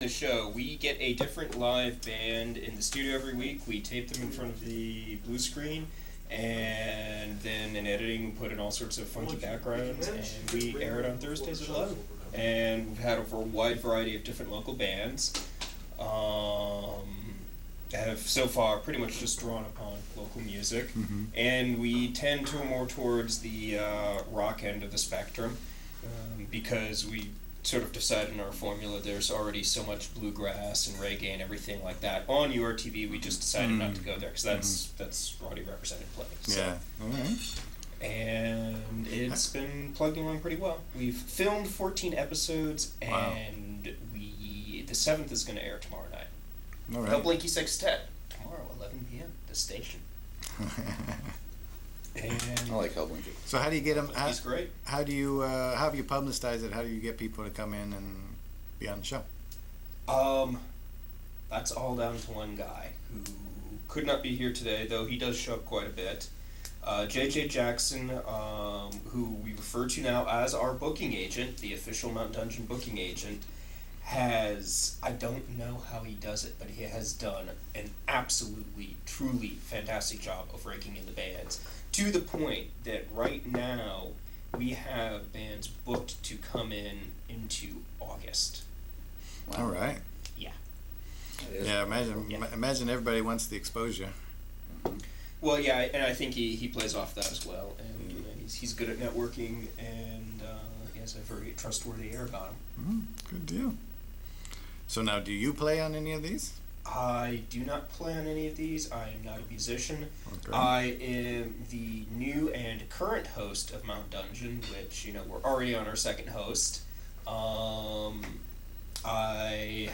the show. We get a different live band in the studio every week. We tape them in front of the blue screen, and then in editing we put in all sorts of funky backgrounds, and we air it on Thursdays at 11. And we've had over a wide variety of different local bands. Have so far pretty much just drawn upon local music, and we tend to more towards the rock end of the spectrum, because we sort of decided in our formula there's already so much bluegrass and reggae and everything like that on URTV. We just decided not to go there because that's already represented plenty. So. Yeah. All right. And it's been plugging along pretty well. We've filmed 14 episodes, and the 7th is going to air tomorrow night. All right. No Blinky Sextet tomorrow, 11 p.m. The station. And I like Hellblinky. So how do you get them? He's great. How do you how have you publicized it? How do you get people to come in and be on the show? That's all down to one guy who could not be here today, though he does show up quite a bit. JJ Jackson, who we refer to now as our booking agent, the official Mount Dungeon booking agent, I don't know how he does it, but he has done an absolutely, truly fantastic job of raking in the bands, to the point that right now we have bands booked to come into August. Wow. All right. Yeah. Yeah, imagine everybody wants the exposure. Well, yeah, and I think he plays off that as well, and he's good at networking, and he has a very trustworthy air about him. Good deal. So now, do you play on any of these? I do not play on any of these. I am not a musician. Okay. I am the new and current host of Mount Dungeon, which, we're already on our second host. I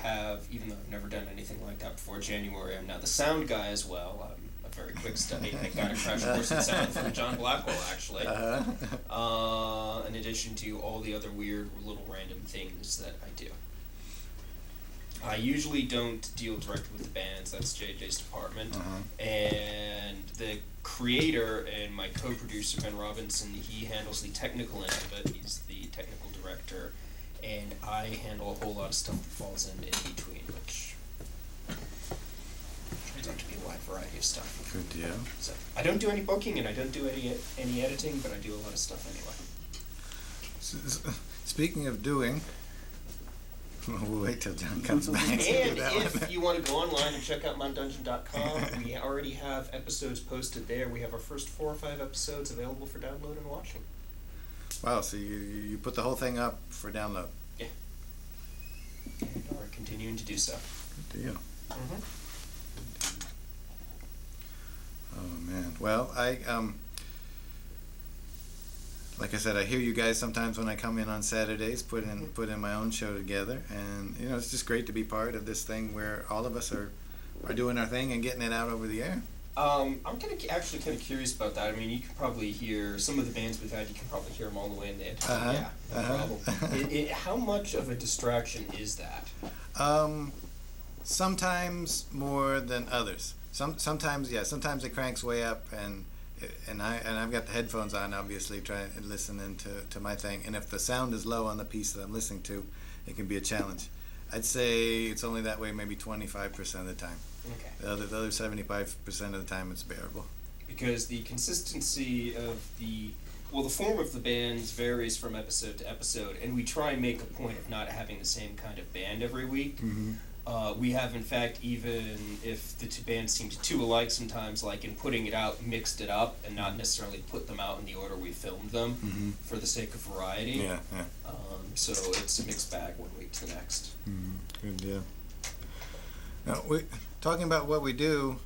have, even though I've never done anything like that before January, I'm now the sound guy as well. I'm a very quick study. I got a crash course in sound from John Blackwell, actually. In addition to all the other weird little random things that I do. I usually don't deal directly with the bands. That's JJ's department. And the creator and my co-producer, Ben Robinson, he handles the technical end of it. He's the technical director. And I handle a whole lot of stuff that falls in between, which turns out to be a wide variety of stuff. Good deal. So I don't do any booking and I don't do any editing, but I do a lot of stuff anyway. Speaking of doing... We'll wait till John comes back. And if you want to go online and check out mountaindungeon.com, we already have episodes posted there. We have our first 4 or 5 episodes available for download and watching. Wow, so you put the whole thing up for download? Yeah. And we're continuing to do so. Good deal. Oh, man. Well, like I said, I hear you guys sometimes when I come in on Saturdays, put in my own show together, and it's just great to be part of this thing where all of us are doing our thing and getting it out over the air. I'm actually kind of curious about that. I mean, you can probably hear some of the bands we've had. You can probably hear them all the way in the edge. Yeah, no problem. How much of a distraction is that? Sometimes more than others. Sometimes it cranks way up, and I've got the headphones on, obviously, trying to listen to my thing. And if the sound is low on the piece that I'm listening to, it can be a challenge. I'd say it's only that way maybe 25% of the time. Okay. The other 75% of the time it's bearable. Because the consistency of the form of the bands varies from episode to episode, and we try and make a point of not having the same kind of band every week. We have, in fact, even if the two bands seem too alike sometimes, like in putting it out, mixed it up and not necessarily put them out in the order we filmed them for the sake of variety. Yeah. So it's a mixed bag one week to the next. Good deal. Now, talking about what we do,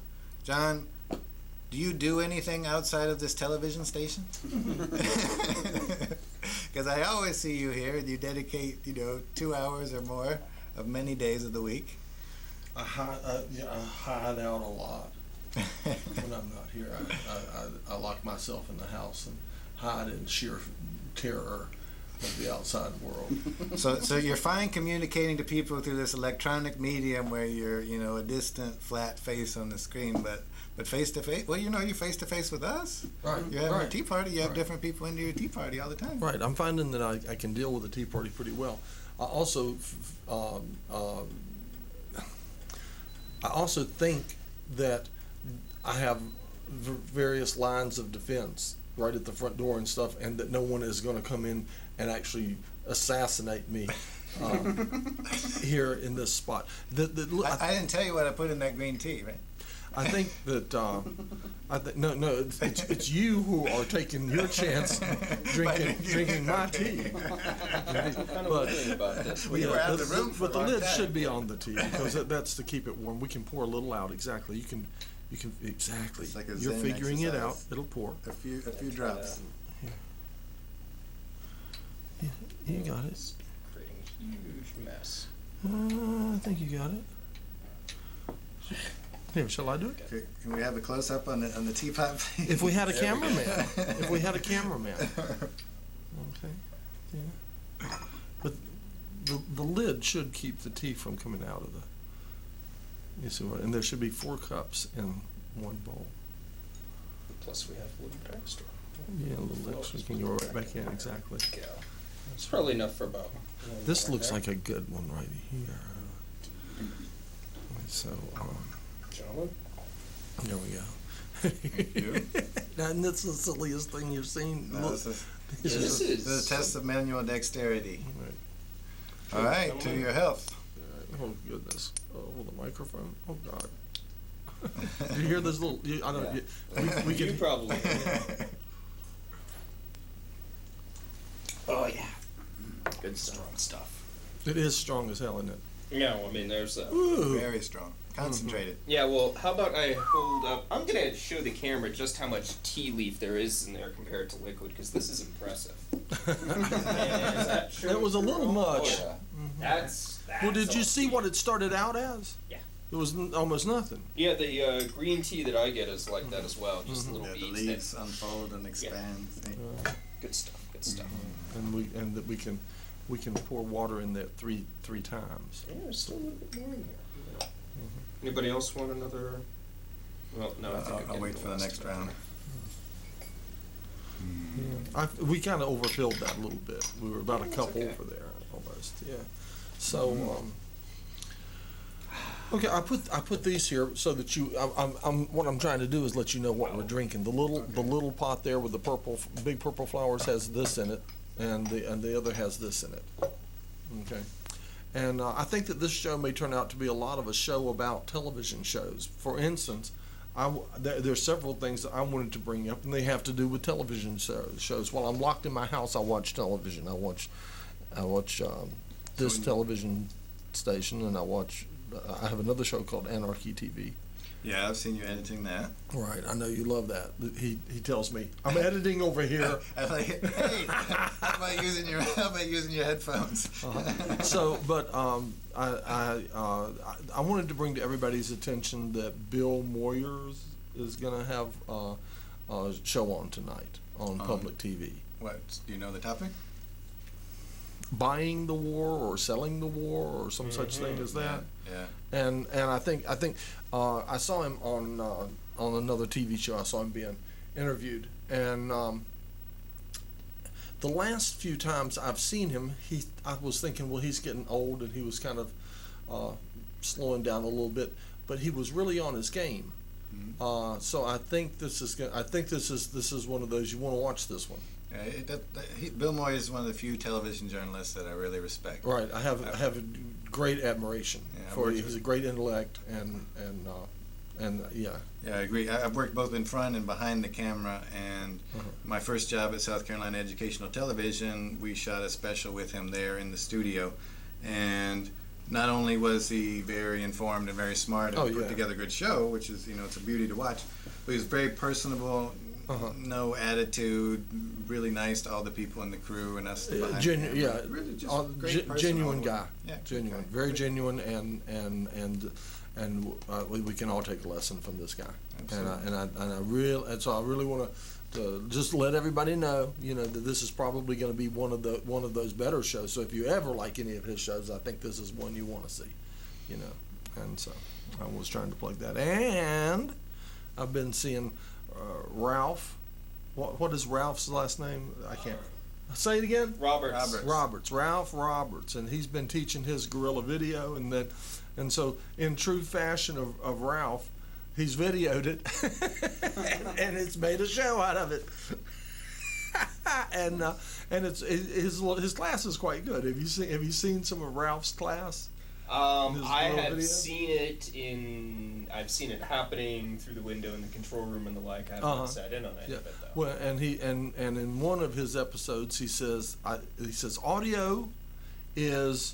John, do you do anything outside of this television station? Because I always see you here and you dedicate, 2 hours or more of many days of the week. I hide out a lot when I'm not here. I lock myself in the house and hide in sheer terror of the outside world. So you're fine communicating to people through this electronic medium where you're a distant flat face on the screen, but face to face. Well, you're face to face with us. Right. You're having a tea party. You have different people into your tea party all the time. Right. I'm finding that I can deal with a tea party pretty well. I also I also think that I have various lines of defense right at the front door and stuff, and that no one is going to come in and actually assassinate me here in this spot. I didn't tell you what I put in that green tea, right? I think that no, it's you who are taking your chance drinking my tea. We were out of the room for but the lid should be on the tea because that's to keep it warm. We can pour a little out. Exactly. You can exactly. It's like a You're Zen figuring it out. exercise. It'll pour. A few drops. Yeah, you got it. Creating a huge mess. I think you got it. Here, shall I do it? Okay, can we have a close up on the teapot? If we had a cameraman. If we had a cameraman. Okay. Yeah. But the lid should keep the tea from coming out of the. You see what? And there should be 4 cups in one bowl. Plus we have a little bit extra. Yeah, a little extra. Can go right back in. Exactly. Go. It's probably enough for about. This looks like a good one right here. So. Gentlemen. There we go. Thank you. And that's the silliest thing you've seen. No, Look, this is This is a test of manual dexterity. Right. All right, to your health. Oh goodness! Oh, the microphone! Oh God! Did you hear this little? I don't. Yeah. We You can. probably. Oh yeah. Good strong stuff. It is strong as hell, isn't it? No, I mean there's a. Ooh. Very strong. Concentrated. Yeah, well, how about I hold up? I'm gonna show the camera just how much tea leaf there is in there compared to liquid, because this is impressive. That was a little much. Oh, yeah. That's Well, did you all see tea. what it started out as? Yeah. It was almost nothing. Yeah, the green tea that I get is like that as well. Just little Yeah, the beads. leaves unfold and expand. See? Good stuff. Good stuff. And that we can pour water in there three times. Yeah, there's still a little bit more in here. Anybody else want another? Well, no, I think I'm I'll getting wait for the last next one. round. We kind of overfilled that a little bit. We were about a That's cup okay. over there almost. Yeah. So. Okay, I put these here so that you. What I'm trying to do is let you know what we're drinking. The little pot there with the big purple flowers has this in it, and the other has this in it. Okay, and I think that this show may turn out to be a lot of a show about television shows. For instance, there's several things that I wanted to bring up, and they have to do with television shows. While I'm locked in my house, I watch television. I watch this television station, and I have another show called Anarchy TV. Yeah, I've seen you editing that. Right, I know you love that. He tells me I'm editing over here. I'm like, hey, how about using your headphones? So, but I wanted to bring to everybody's attention that Bill Moyers is going to have a show on tonight on public TV. What, do you know the topic? Buying the war or selling the war or some such thing as that. Yeah. And I think I saw him on another TV show. I saw him being interviewed, and the last few times I've seen him, I was thinking, well, he's getting old, and he was kind of slowing down a little bit, but he was really on his game. Mm-hmm. So I think this is one of those you want to watch this one. Bill Moyers is one of the few television journalists that I really respect. Right, I have a great admiration for you. He's a great intellect, and yeah. Yeah, I agree. I've worked both in front and behind the camera, and my first job at South Carolina Educational Television, we shot a special with him there in the studio, and not only was he very informed and very smart and put together a good show, which is, it's a beauty to watch, but he was very personable. No attitude, really nice to all the people in the crew and us behind him. Yeah, really just great person genuine all the way. guy. Yeah, Genuine, guy. very genuine, and we can all take a lesson from this guy. Absolutely. And so I really want to just let everybody know, that this is probably going to be one of those better shows. So if you ever like any of his shows, I think this is one you want to see, And so I was trying to plug that. And I've been seeing Ralph. What is Ralph's last name? I can't say it again. Roberts. Ralph Roberts, and he's been teaching his guerrilla video, and And so, in true fashion of Ralph, he's videoed it, and it's made a show out of it. and it's his class is quite good. Have you seen some of Ralph's class? I have seen it I've seen it happening through the window in the control room and the like. I haven't sat in on any of it though. Well, and in one of his episodes he says audio is,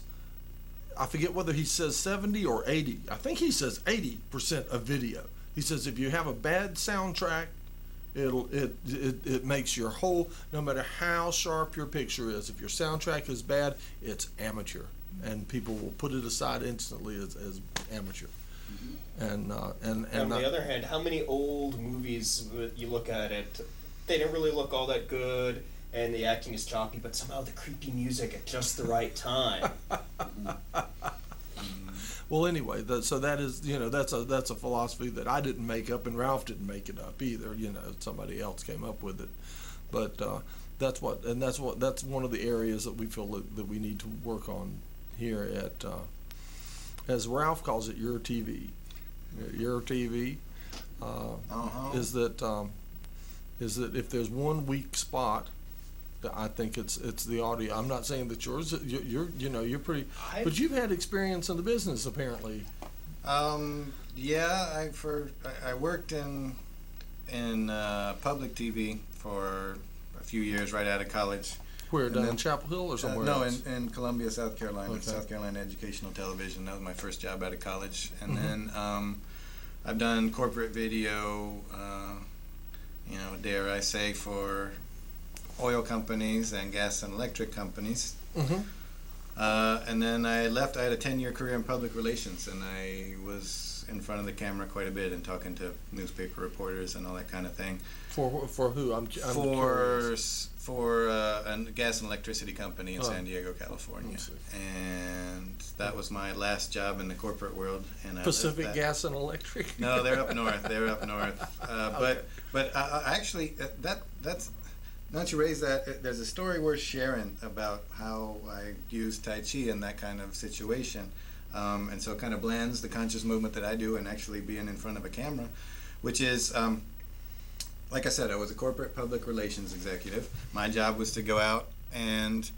I forget whether he says 70 or 80. I think he says 80% of video. He says if you have a bad soundtrack, it makes your whole, no matter how sharp your picture is, if your soundtrack is bad, it's amateur, and people will put it aside instantly as amateur. And on the other hand, how many old movies that you look at it, they don't really look all that good, and the acting is choppy, but somehow the creepy music at just the right time. Well, anyway, so that is, that's a philosophy that I didn't make up, and Ralph didn't make it up either. Somebody else came up with it, but that's one of the areas that we feel that we need to work on here at, as Ralph calls it, your TV. Your TV is that if there's one weak spot, I think it's the audio. I'm not saying that yours. You're pretty, but you've had experience in the business apparently. Yeah, I worked in public TV for a few years right out of college. Where, down in Chapel Hill or somewhere else? No, in Columbia, South Carolina. Okay. South Carolina Educational Television. That was my first job out of college, and then I've done corporate video. Dare I say, for oil companies and gas and electric companies. And then I left. I had a 10-year career in public relations, and I was in front of the camera quite a bit and talking to newspaper reporters and all that kind of thing. For who? I'm curious. For a gas and electricity company in San Diego, California, and that was my last job in the corporate world. And Pacific Gas and Electric. No, they're up north. But actually, that's. Now that you raise that, there's a story worth sharing about how I use Tai Chi in that kind of situation. And so it kind of blends the conscious movement that I do and actually being in front of a camera, which is, like I said, I was a corporate public relations executive. My job was to go out and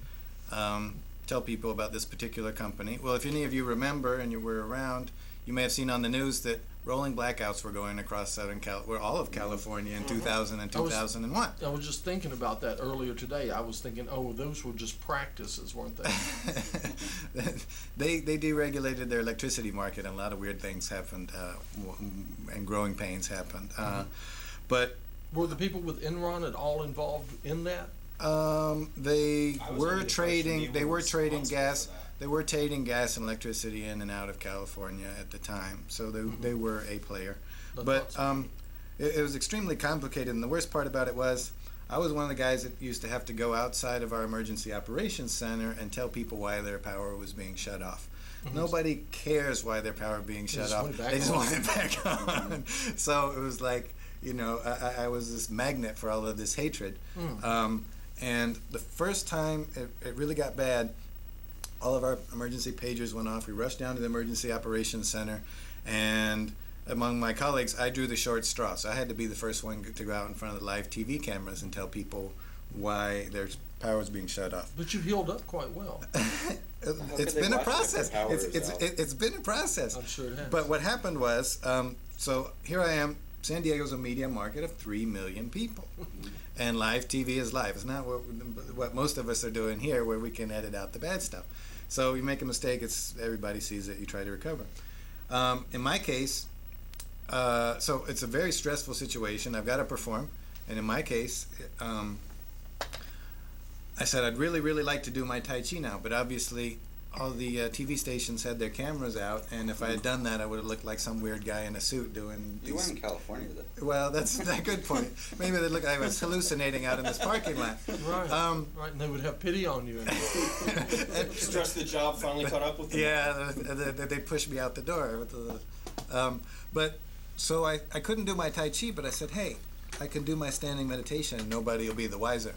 tell people about this particular company. Well, if any of you remember and you were around, you may have seen on the news that rolling blackouts were going across all of California in 2000 and 2001. I was just thinking about that earlier today. I was thinking, those were just practices, weren't they? They deregulated their electricity market, and a lot of weird things happened, and growing pains happened. But were the people with Enron at all involved in that? They were trading gas. They were trading gas and electricity in and out of California at the time, so they were a player. But it was extremely complicated, and the worst part about it was I was one of the guys that used to have to go outside of our emergency operations center and tell people why their power was being shut off. Nobody cares why their power being shut off. They just want it back on. So it was like, I was this magnet for all of this hatred. And the first time it really got bad, all of our emergency pagers went off. We rushed down to the emergency operations center, and among my colleagues, I drew the short straw. So I had to be the first one to go out in front of the live TV cameras and tell people why their power was being shut off. But you've healed up quite well. It's been a process. It's been a process. I'm sure it has. But what happened was, so here I am. San Diego's a media market of 3 million people. And live TV is live. It's not what most of us are doing here, where we can edit out the bad stuff. So you make a mistake, everybody sees it, you try to recover. In my case, so it's a very stressful situation. I've got to perform. And in my case, I said I'd really, really like to do my Tai Chi now, but obviously all the TV stations had their cameras out, and if I had done that, I would have looked like some weird guy in a suit doing You weren't in California, though. Well, that's a good point. Maybe they'd look like I was hallucinating out in this parking lot. Right, right, and they would have pity on you. Stress the job finally caught up with them. Yeah, they'd push me out the door. But so I couldn't do my Tai Chi, but I said, hey, I can do my standing meditation, and nobody will be the wiser.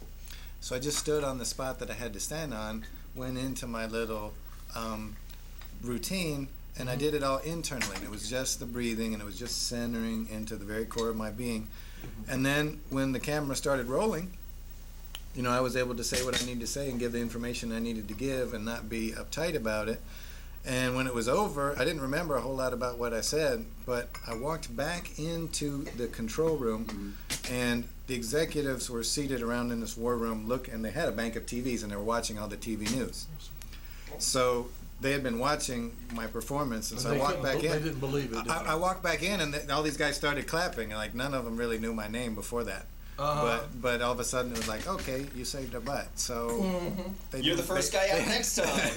So I just stood on the spot that I had to stand on, went into my little routine, and I did it all internally, and it was just the breathing, and it was just centering into the very core of my being. And then when the camera started rolling, you know, I was able to say what I needed to say and give the information I needed to give and not be uptight about it. And when it was over, I didn't remember a whole lot about what I said, but I walked back into the control room, and the executives were seated around in this war room, and they had a bank of TVs, and they were watching all the TV news. So they had been watching my performance, and so I walked back in. They didn't believe it. I walked back in, and all these guys started clapping, and like none of them really knew my name before that. But all of a sudden it was like, okay, you saved our butt. So you're the first guy out next time.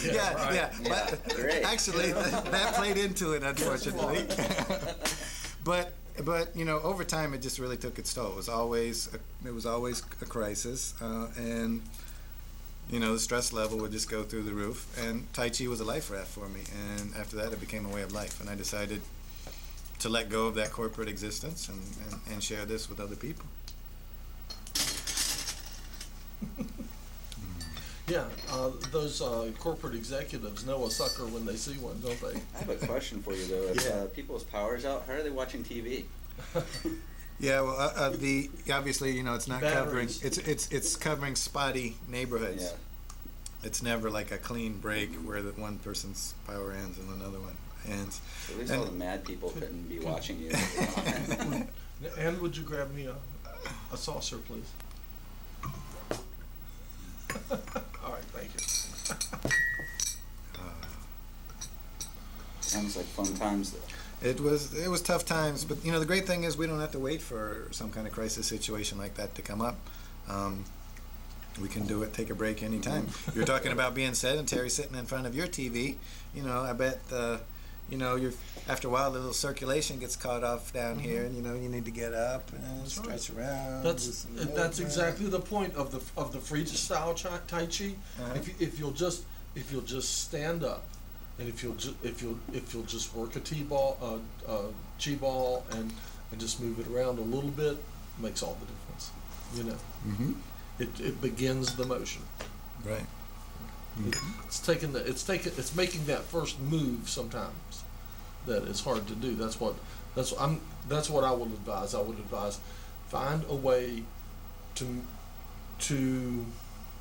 Yeah. But actually, that played into it, unfortunately. But you know, over time it just really took its toll. It was always a crisis, and you know, the stress level would just go through the roof. And Tai Chi was a life raft for me. And after that, it became a way of life. And I decided to let go of that corporate existence and share this with other people. Yeah, those corporate executives know a sucker when they see one, don't they? I have a question for you though. If people's power's out, how are they watching TV? Yeah, well, obviously, you know, it's not Batteries. covering. It's covering spotty neighborhoods. Yeah. It's never like a clean break where the one person's power ends and another one ends. So at least all the mad people couldn't be watching you. And would you grab me a saucer, please? All right, thank you. Sounds like fun times though. It was tough times, but you know, the great thing is we don't have to wait for some kind of crisis situation like that to come up. We can do it, take a break anytime. You're talking about being sedentary, sitting in front of your TV. You know, I bet you know, after a while the little circulation gets caught off down here, and you know, you need to get up and stretch around. That's exactly the point of the freestyle Tai Chi. If you'll just stand up, and if you'll just work a T-ball, Chi ball, and just move it around a little bit, makes all the difference. You know, it begins the motion. Right. It's making that first move sometimes that is hard to do. That's what I would advise. I would advise find a way to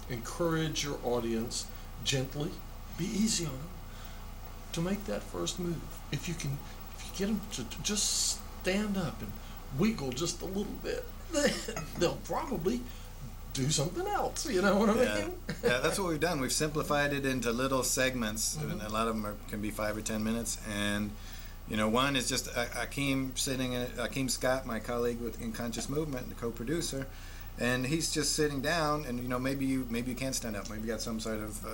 encourage your audience gently, be easy on them, to make that first move. If you get them to just stand up and wiggle just a little bit, they'll probably do something else. You know what I mean? Yeah, that's what we've done. We've simplified it into little segments, and a lot of them can be 5 or 10 minutes. And you know, one is just Akeem Scott, my colleague in Conscious Movement, the co-producer, and he's just sitting down, and you know, maybe you can't stand up, maybe you got some sort of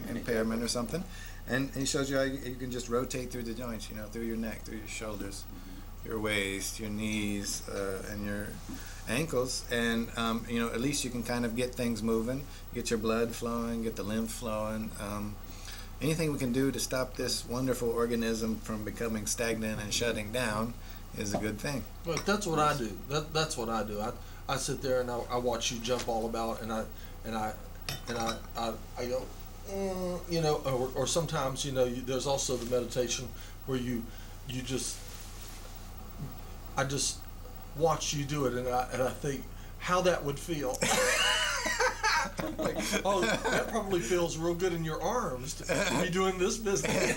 impairment or something, and he shows you how you can just rotate through the joints, you know, through your neck, through your shoulders, your waist, your knees, and your ankles, and you know, at least you can kind of get things moving, get your blood flowing, get the lymph flowing. Anything we can do to stop this wonderful organism from becoming stagnant and shutting down is a good thing. Well, that's what I do. That's what I do. I sit there and I watch you jump all about, and I go, you know, or sometimes, you know, there's also the meditation where I just watch you do it, and I think how that would feel. Like, oh, that probably feels real good in your arms to be doing this business.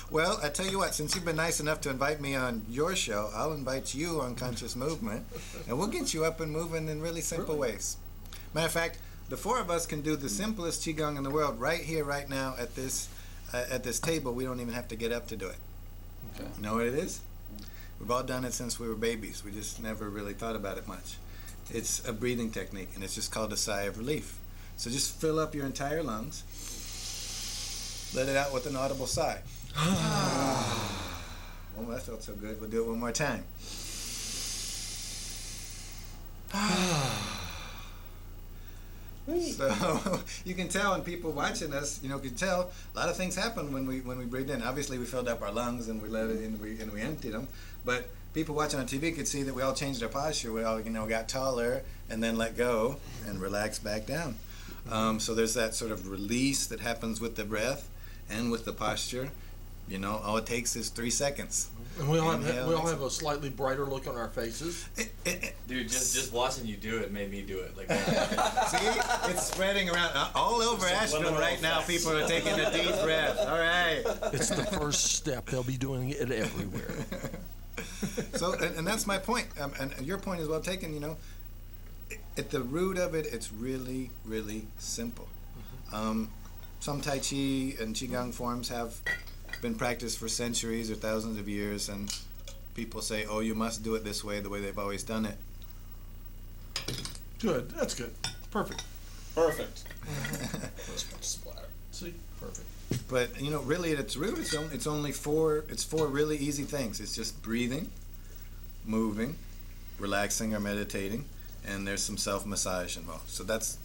Well, I tell you what, since you've been nice enough to invite me on your show, I'll invite you on Conscious Movement, and we'll get you up and moving in really simple ways. Matter of fact, the 4 of us can do the simplest Qigong in the world right here, right now, at this table. We don't even have to get up to do it. Okay. You know what it is? We've all done it since we were babies. We just never really thought about it much. It's a breathing technique, and it's just called a sigh of relief. So just fill up your entire lungs. Let it out with an audible sigh. Oh, that felt so good. We'll do it one more time. So you can tell, and people watching us, you know, can tell a lot of things happen when we breathe in. Obviously, we filled up our lungs and we let it in, and we emptied them. But people watching on TV could see that we all changed our posture. We all, you know, got taller and then let go and relaxed back down. So there's that sort of release that happens with the breath and with the posture. You know, all it takes is 3 seconds. And we all have a slightly brighter look on our faces. Dude, just watching you do it made me do it like that. See, it's spreading around all over Asheville right now. People are taking a deep breath. All right. It's the first step. They'll be doing it everywhere. So, and that's my point. And your point is well taken. You know, at the root of it, it's really, really simple. Some Tai Chi and Qigong forms have been practiced for centuries or thousands of years, and people say, oh, you must do it this way, the way they've always done it. Good. That's good. Perfect. Perfect. Splatter. See? Perfect. But, you know, really at its root, it's only four really easy things. It's just breathing, moving, relaxing or meditating, and there's some self-massage involved. So that's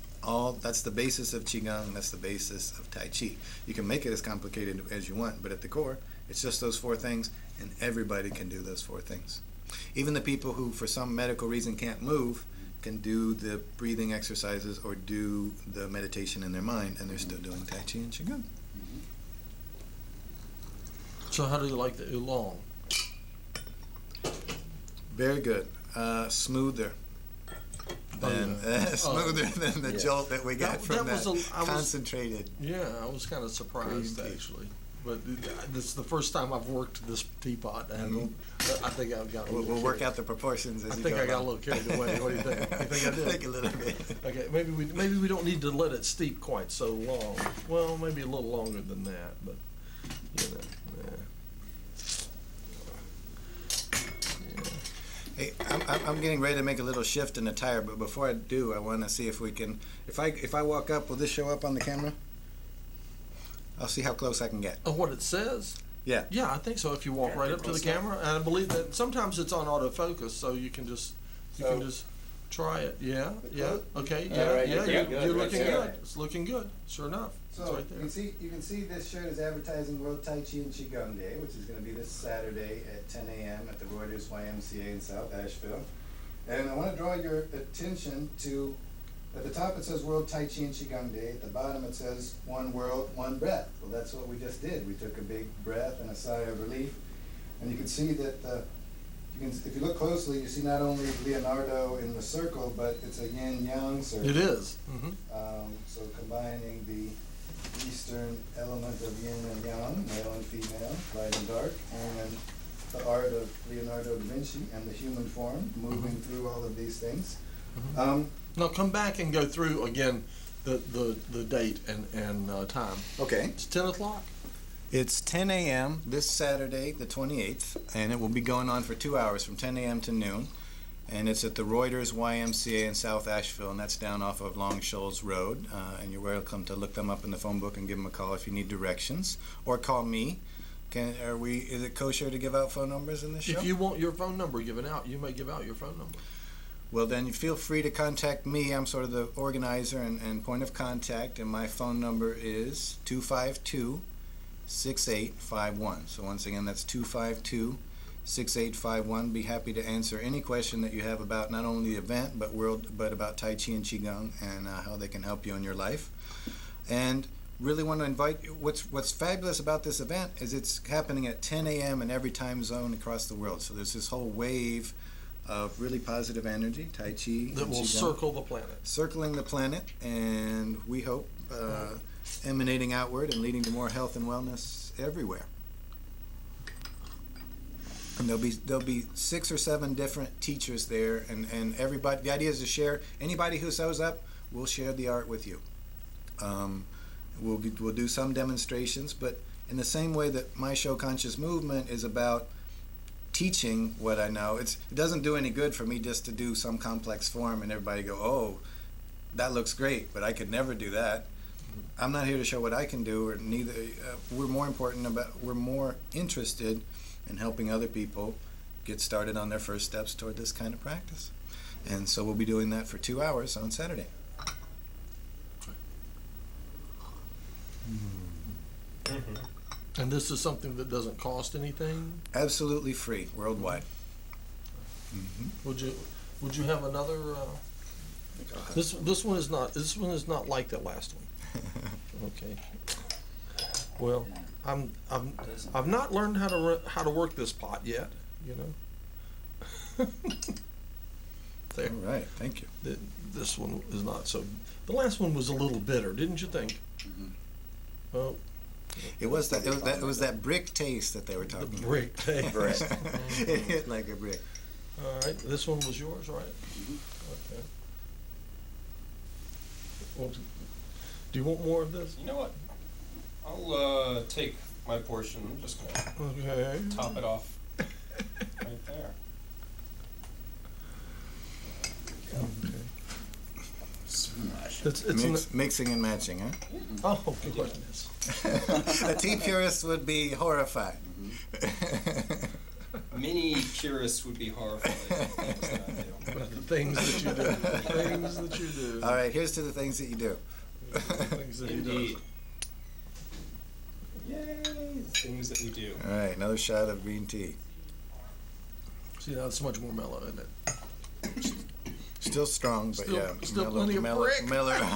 the basis of Qigong, that's the basis of Tai Chi. You can make it as complicated as you want, but at the core, it's just those 4 things, and everybody can do those 4 things. Even the people who, for some medical reason, can't move, can do the breathing exercises or do the meditation in their mind, and they're still doing Tai Chi and Qigong. So how do you like the oolong? Very good. Smoother. Smoother than the jolt that we got from that concentrated. Yeah, I was kind of surprised actually. But this is the first time I've worked this teapot, and I think I've got. We'll work out the proportions. I think I got a little carried away. What do you think? You think I did? I think a little bit. Okay, maybe we don't need to let it steep quite so long. Well, maybe a little longer than that, but you know. Hey, I'm getting ready to make a little shift in the tire, but before I do, I want to see if we can. If I walk up, will this show up on the camera? I'll see how close I can get. Oh, what it says? Yeah. Yeah, I think so. If you walk right up to the camera, and I believe that sometimes it's on autofocus, so you can just try it. Yeah, yeah. Okay, yeah, right, yeah. You're looking right good. there. It's looking good. Sure enough. So it's right there. you can see this shirt is advertising World Tai Chi and Qigong Day, which is going to be this Saturday at 10 a.m. at the Reuters YMCA in South Asheville. And I want to draw your attention to, at the top it says World Tai Chi and Qigong Day. At the bottom it says One World, One Breath. Well, that's what we just did. We took a big breath and a sigh of relief. And you can see that if you look closely, you see not only Leonardo in the circle, but it's a yin-yang circle. It is. So combining the Eastern element of yin and yang, male and female, light and dark, and the art of Leonardo da Vinci and the human form, moving through all of these things. Now come back and go through again the date and time. Okay. It's 10 o'clock. It's 10 a.m. this Saturday, the 28th, and it will be going on for 2 hours from 10 a.m. to noon. And it's at the Reuters YMCA in South Asheville, and that's down off of Long Shoals Road. And you're welcome to look them up in the phone book and give them a call if you need directions, or call me. Is it kosher to give out phone numbers in this show? If you want your phone number given out, you may give out your phone number. Well, then you feel free to contact me. I'm sort of the organizer and point of contact, and my phone number is 252-6851. So once again, that's 252-6851. Be happy to answer any question that you have about not only the event, but about Tai Chi and Qigong and how they can help you in your life. And really want to invite you. What's fabulous about this event is it's happening at 10 a.m. in every time zone across the world. So there's this whole wave of really positive energy, Tai Chi that will circle the planet. Circling the planet, and we hope emanating outward and leading to more health and wellness everywhere. And there'll be 6 or 7 different teachers there, and everybody. The idea is to share. Anybody who shows up, we'll share the art with you. We'll do some demonstrations, but in the same way that my show, Conscious Movement, is about teaching what I know. It doesn't do any good for me just to do some complex form and everybody go, oh, that looks great, but I could never do that. I'm not here to show what I can do, or neither. We're more interested in helping other people get started on their first steps toward this kind of practice. And so we'll be doing that for 2 hours on Saturday. And this is something that doesn't cost anything? Absolutely free, worldwide. Would you have another This one is not like the last one. Okay. Well, I've not learned how to work this pot yet. You know. There. All right, thank you. This one is not so. The last one was a little bitter, didn't you think? Well, It was that brick taste that they were talking the brick taste. It hit like a brick. All right, this one was yours, right? Okay. Well, do you want more of this? You know what? I'll take my portion. I'm just gonna Okay. top it off right there. Smash. It's Mixing and matching, huh? oh goodness. A tea purist would be horrified. Many purists would be horrified at the things that I do. But the things that you do. The things that you do. All right, here's to the things that you do. The things that he Indeed. does. Yay, the things that we do. All right, another shot of green tea. See, now it's much more mellow, isn't it? Still strong, but Still plenty of brick. Miller. Hey, All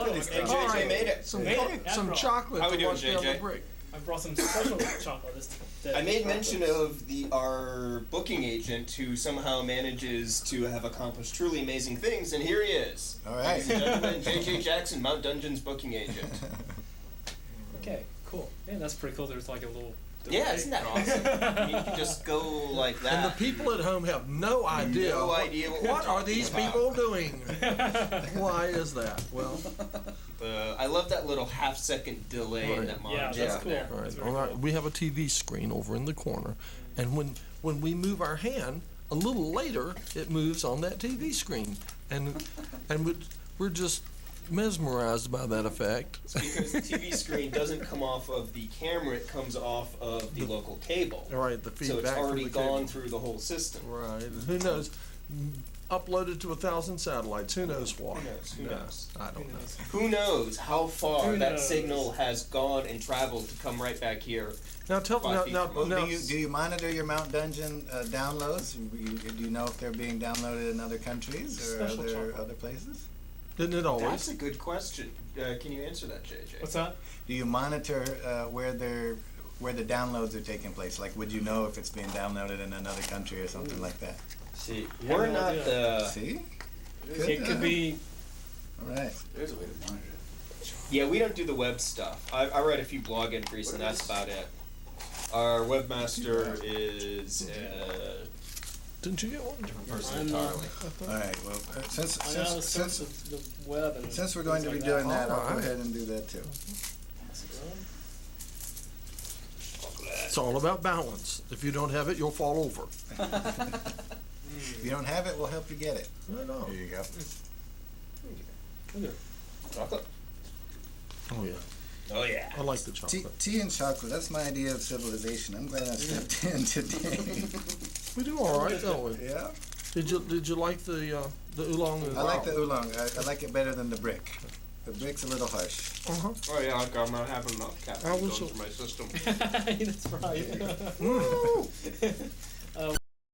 JJ right. made it. Some Made it, after some all. chocolate How we to doing, wash down the JJ? brick. I brought some special chocolate this time. I made mention of our booking agent who somehow manages to have accomplished truly amazing things, and here he is. All right. Ladies and gentlemen, JJ Jackson, Mount Dungeon's booking agent. Okay, cool. Yeah, that's pretty cool. There's like a little. Yeah, isn't that awesome? I mean, you can just go like that. And the people at home have no idea. No idea what we're What are talking these about. people doing? Why is that? Well, I love that little half-second delay in Right. that Yeah, montage. that's cool. there. all right, That's very all right. cool. We have a TV screen over in the corner, and when we move our hand, a little later it moves on that TV screen, and we're just mesmerized by that effect. It's because the TV screen doesn't come off of the camera, it comes off of the local cable. All right, the feedback So it's already from the gone cable. through the whole system. Right. Who knows? Uploaded to 1,000 satellites. Who knows what? Who knows? Who No, knows? I don't know. Who knows how far Who that knows? signal has gone and traveled to come right back here. Now tell 5 feet from now. Do you monitor your Mount Dungeon downloads? Do you know if they're being downloaded in other countries or Special chocolate. other places? Didn't it That's always? a good question. Can you answer that, JJ? What's that? Do you monitor where the downloads are taking place? Like, would you know if it's being downloaded in another country or something like that? See, I we're have no not idea. the. See? It could be. All right. There's a way to monitor it. Yeah, we don't do the web stuff. I write a few blog entries, and that's about it. Our webmaster is a Didn't you get one? different person I'm, entirely. All right. Well, since I know the since sense of the web and. since we're going to be things doing like that, I'll go Alright. ahead and do that too. It's all about balance. If you don't have it, you'll fall over. If you don't have it, we'll help you get it. I know. There you go. Chocolate? Oh yeah. Oh yeah. I like the chocolate. Tea and chocolate. That's my idea of civilization. I'm glad I stepped in today. We do all right, don't we? Yeah. Did you like the oolong? I like the oolong. I like it better than the brick. The brick's a little harsh. Uh-huh. Oh yeah, like I'm not having enough caffeine I going was- through my system. That's right. Mm.